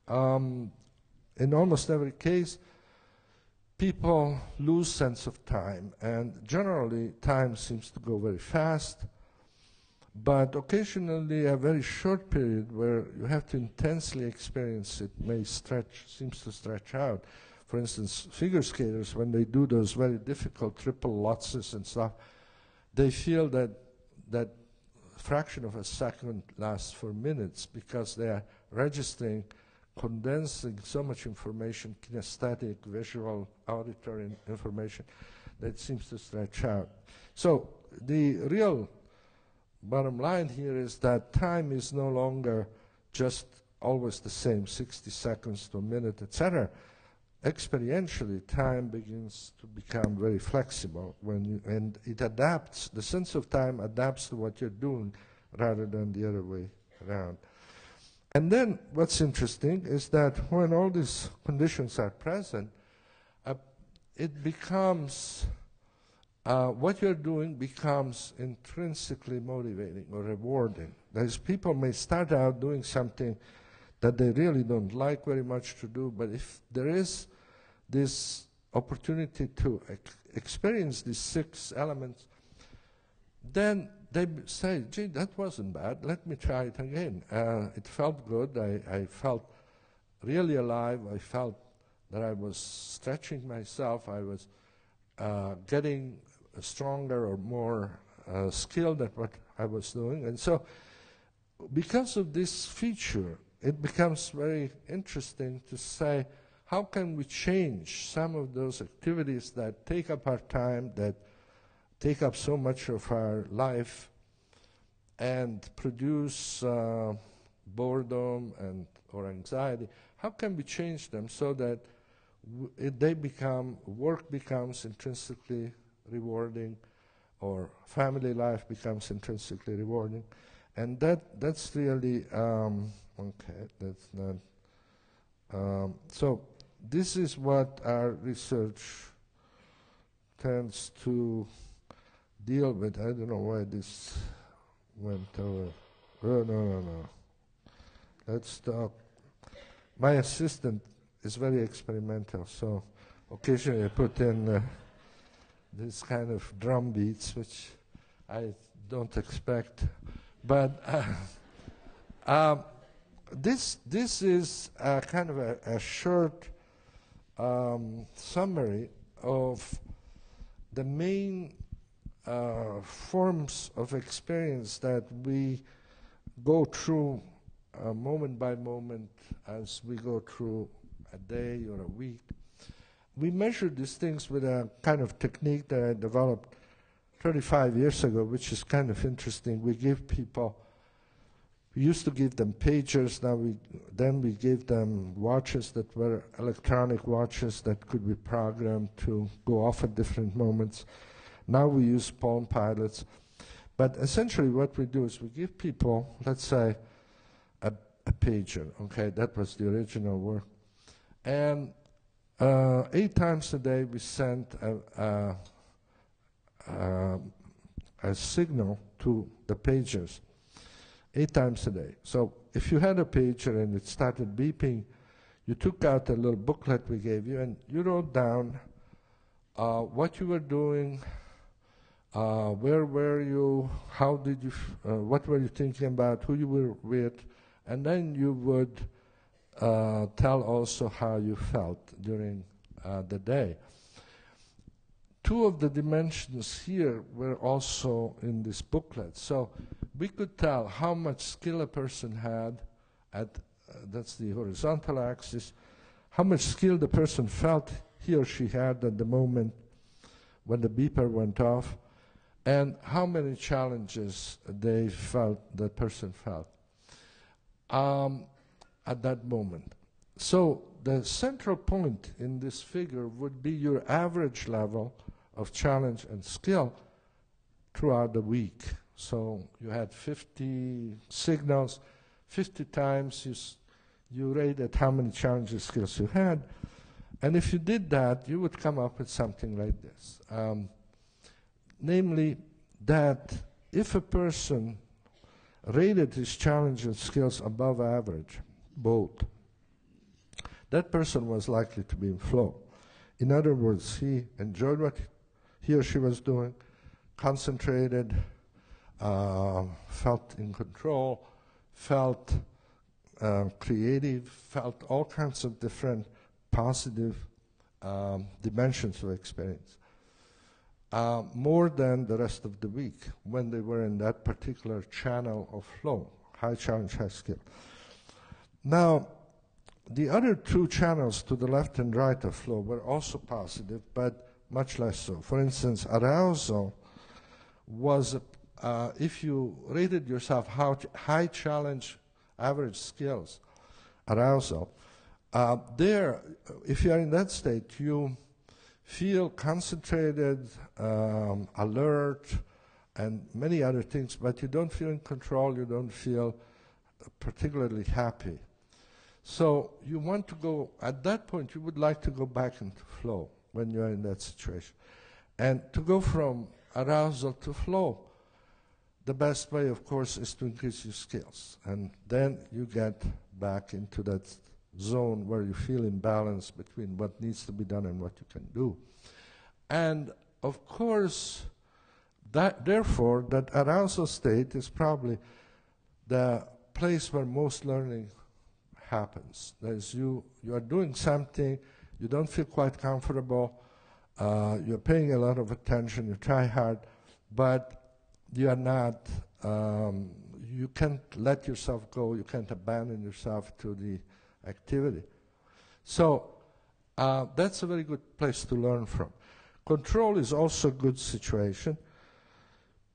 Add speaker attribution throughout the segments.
Speaker 1: in almost every case, people lose sense of time, and generally time seems to go very fast, but occasionally a very short period where you have to intensely experience it seems to stretch out. For instance, figure skaters, when they do those very difficult triple lutses and stuff, they feel that that fraction of a second lasts for minutes because they are registering, condensing so much information, kinesthetic, visual, auditory information, that it seems to stretch out. So the real bottom line here is that time is no longer just always the same, 60 seconds to a minute, etc. Experientially, time begins to become very flexible and it adapts, the sense of time adapts to what you're doing rather than the other way around. And then what's interesting is that when all these conditions are present, it becomes, what you're doing becomes intrinsically motivating or rewarding. That is, people may start out doing something that they really don't like very much to do, but if there is this opportunity to experience these 6 elements, then they say, gee, that wasn't bad, let me try it again. It felt good, I felt really alive, I felt that I was stretching myself, I was getting stronger or more skilled at what I was doing. And so because of this feature, it becomes very interesting to say, how can we change some of those activities that take up our time, that take up so much of our life, and produce boredom and or anxiety? How can we change them so that work becomes intrinsically rewarding, or family life becomes intrinsically rewarding? And that's really okay. That's not. So this is what our research tends to deal with. I don't know why this went over. Oh, no. Let's stop. My assistant is very experimental, so occasionally I put in this kind of drum beats, which I don't expect. But this is kind of a short summary of the main forms of experience that we go through moment by moment as we go through a day or a week. We measure these things with a kind of technique that I developed 35 years ago, which is kind of interesting. We give people, we used to give them pagers, then we gave them watches that were electronic watches that could be programmed to go off at different moments. Now we use Palm Pilots. But essentially what we do is we give people, let's say, a pager, okay? That was the original work. And 8 times a day we sent a signal to the pagers, 8 times a day. So if you had a pager and it started beeping, you took out a little booklet we gave you and you wrote down what you were doing, where were you, how did you, what were you thinking about, who you were with, and then you would tell also how you felt during the day. 2 of the dimensions here were also in this booklet. So we could tell how much skill a person had at, that's the horizontal axis, how much skill the person felt he or she had at the moment when the beeper went off, and how many challenges they felt, that person felt at that moment. So the central point in this figure would be your average level of challenge and skill throughout the week. So you had 50 signals, 50 times you rated how many challenges skills you had, and if you did that, you would come up with something like this. Namely, that if a person rated his challenge and skills above average, both, that person was likely to be in flow. In other words, he enjoyed what he or she was doing, concentrated, felt in control, felt creative, felt all kinds of different positive dimensions of experience. More than the rest of the week when they were in that particular channel of flow, high challenge, high skill. Now, the other two channels to the left and right of flow were also positive, but much less so. For instance, arousal was, if you rated yourself high challenge, average skills, arousal, there, if you are in that state, you feel concentrated, alert, and many other things, but you don't feel in control, you don't feel particularly happy. So you want to go, at that point, you would like to go back into flow when you are in that situation. And to go from arousal to flow, the best way, of course, is to increase your skills. And then you get back into that zone where you feel in balance between what needs to be done and what you can do. And, of course, therefore, that arousal state is probably the place where most learning happens. That is, you are doing something, you don't feel quite comfortable, you're paying a lot of attention, you try hard, but you are not, you can't let yourself go, you can't abandon yourself to the activity. So that's a very good place to learn from. Control is also a good situation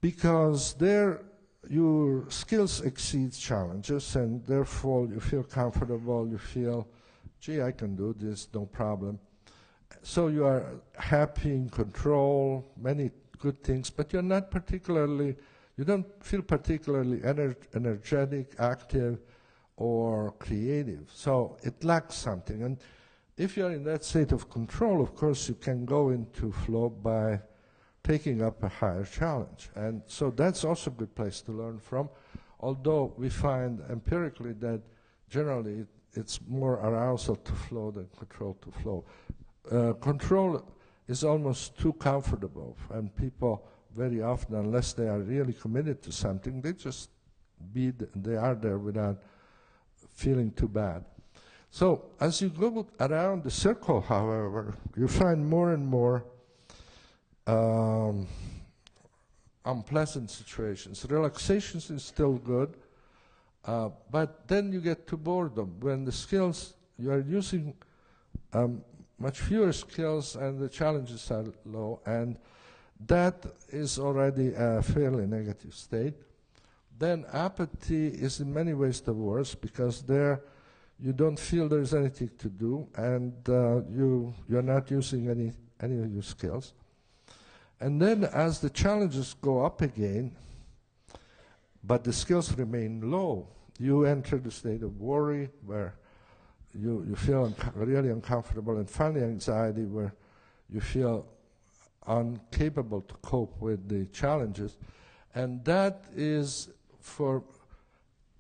Speaker 1: because there your skills exceed challenges, and therefore you feel comfortable, you feel, gee, I can do this, no problem. So you are happy, in control, many good things, but you're not particularly, you don't feel particularly energetic, active, or creative. So it lacks something. And if you're in that state of control, of course, you can go into flow by taking up a higher challenge. And so that's also a good place to learn from, although we find empirically that generally it's more arousal to flow than control to flow. Control is almost too comfortable, and people very often, unless they are really committed to something, they just they are there without feeling too bad. So as you go around the circle, however, you find more and more unpleasant situations. Relaxation is still good, but then you get to boredom. When the skills, you are using much fewer skills and the challenges are low, and that is already a fairly negative state. Then apathy is in many ways the worst, because there you don't feel there's anything to do, and you're not using any of your skills. And then as the challenges go up again, but the skills remain low, you enter the state of worry, where you feel really uncomfortable, and finally anxiety, where you feel incapable to cope with the challenges. And that is, for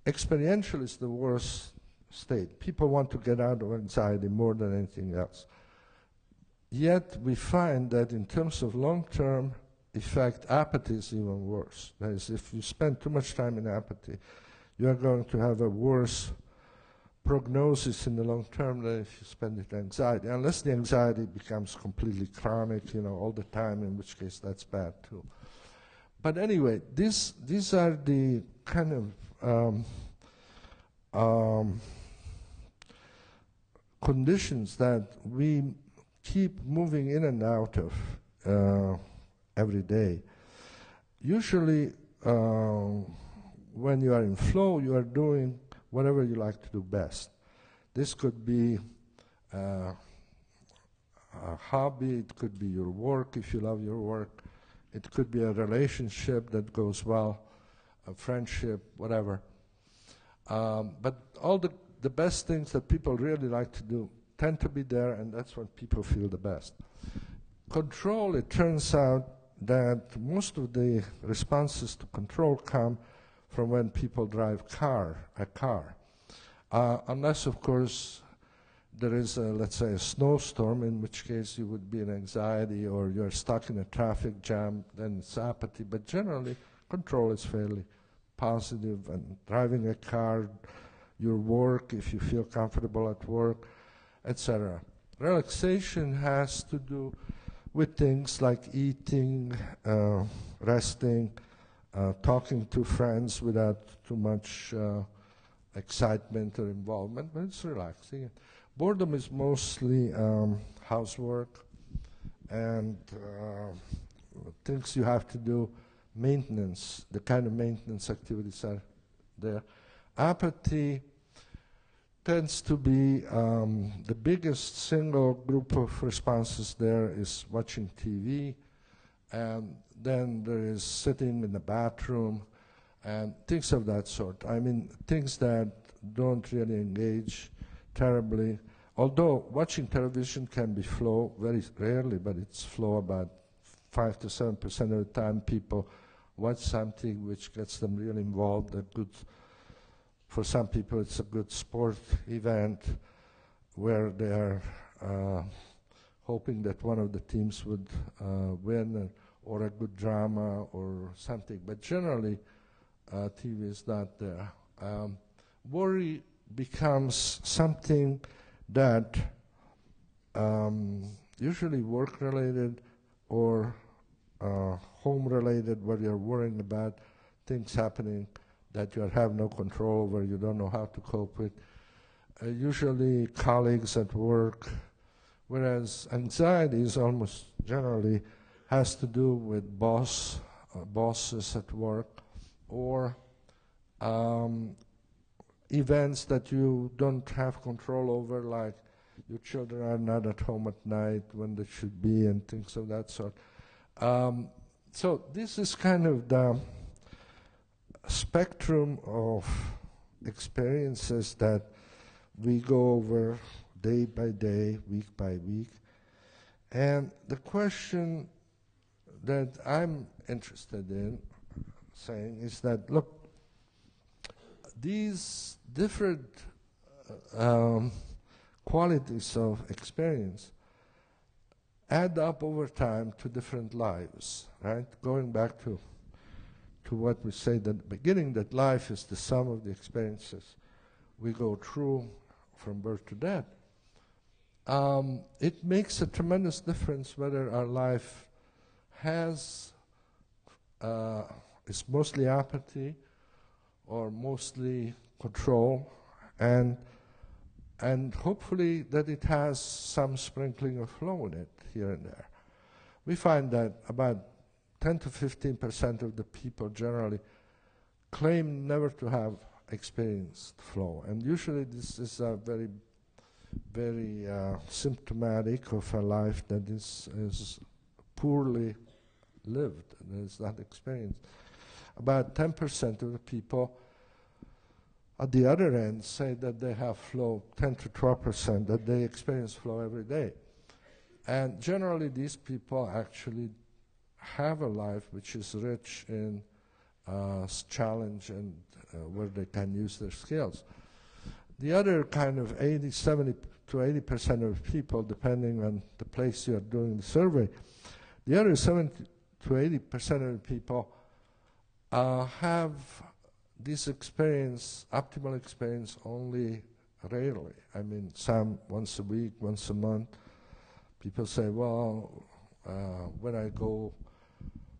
Speaker 1: experientialists, the worst state. People want to get out of anxiety more than anything else. Yet we find that in terms of long-term effect, apathy is even worse. That is, if you spend too much time in apathy, you are going to have a worse prognosis in the long term than if you spend it in anxiety, unless the anxiety becomes completely chronic, all the time, in which case that's bad too. But anyway, these are the kind of conditions that we keep moving in and out of every day. Usually, when you are in flow, you are doing whatever you like to do best. This could be a hobby, it could be your work if you love your work, it could be a relationship that goes well, a friendship, whatever. But all the best things that people really like to do tend to be there, and that's when people feel the best. Control, it turns out that most of the responses to control come from when people drive a car. Unless, of course, there is, let's say, a snowstorm, in which case you would be in anxiety, or you're stuck in a traffic jam, then it's apathy. But generally, control is fairly positive, and driving a car, your work, if you feel comfortable at work, etc. Relaxation has to do with things like eating, resting, talking to friends without too much excitement or involvement, but it's relaxing. Boredom is mostly housework and things you have to do, maintenance, the kind of maintenance activities are there. Apathy tends to be the biggest single group of responses there is watching TV, and then there is sitting in the bathroom and things of that sort. I mean, things that don't really engage terribly. Although watching television can be flow, very rarely, but it's flow about 5 to 7% of the time. People watch something which gets them really involved. For some people, it's a good sport event where they are hoping that one of the teams would win, or a good drama or something. But generally, TV is not there. Worry becomes something that usually work-related or home-related, where you're worrying about things happening that you have no control over, you don't know how to cope with. Usually colleagues at work, whereas anxiety is almost generally has to do with bosses at work, or events that you don't have control over, like your children are not at home at night when they should be, and things of that sort. So this is kind of the spectrum of experiences that we go over day by day, week by week. And the question that I'm interested in saying is that, look, these different qualities of experience add up over time to different lives, right? Going back to what we said at the beginning, that life is the sum of the experiences we go through from birth to death. It makes a tremendous difference whether our life is mostly apathy or mostly control, and hopefully that it has some sprinkling of flow in it here and there. We find that about 10 to 15% of the people generally claim never to have experienced flow, and usually this is a very, very symptomatic of a life that is poorly lived and is not experienced. About 10% of the people at the other end say that they have flow, 10 to 12%, that they experience flow every day. And generally these people actually have a life which is rich in challenge and where they can use their skills. The other kind of 70 to 80% of people, depending on the place you are doing the survey, the other 70 to 80% of the people have this experience, optimal experience, only rarely. I mean, some once a week, once a month. People say, well, when I go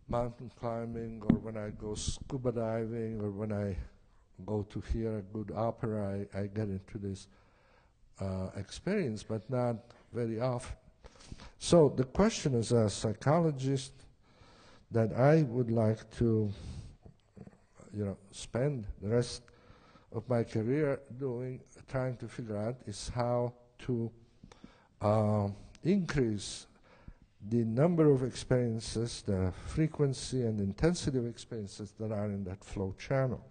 Speaker 1: mountain climbing, or when I go scuba diving, or when I go to hear a good opera, I get into this experience, but not very often. So the question as a psychologist that I would like to spend the rest of my career trying to figure out is how to increase the number of experiences, the frequency and intensity of experiences that are in that flow channel.